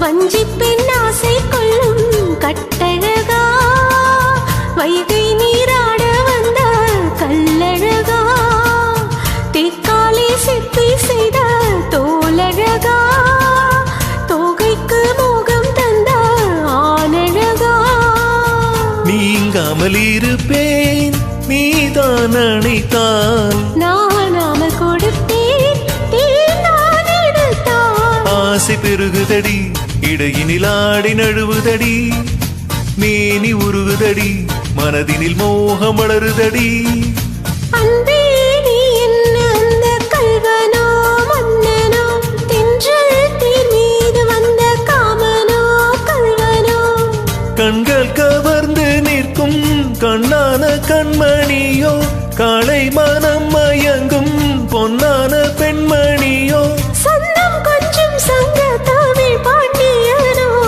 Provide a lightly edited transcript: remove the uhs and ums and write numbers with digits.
வஞ்சி பெண் ஆசை கொள்ளும் கட்டழகா வைகை நீராட வந்த கல்லழகா தேக்காலே சிப்பி செய்த தோலழகா தோகைக்கு மோகம் தந்த ஆனழகா நீங்காமல் இருப்பேன் நீதான் அணைத்தால் நானாமல் கொடுப்பேன் தேனான் எடுத்தால் ஆசை பெருகுதடி இடையினில் ஆடி நழுவுதடி மேனி உருகுதடி மனதினில் மோகம் வளருதடி அன்பே நீ என்ன அந்த கல்வனோ மன்னனோ தென்றல் தேர் மீது வந்த காமனோ கல்வனோ கண்கள் கவர்ந்து நிற்கும் கண்ணான கண்மணியோ காளை மனம் மயங்கும்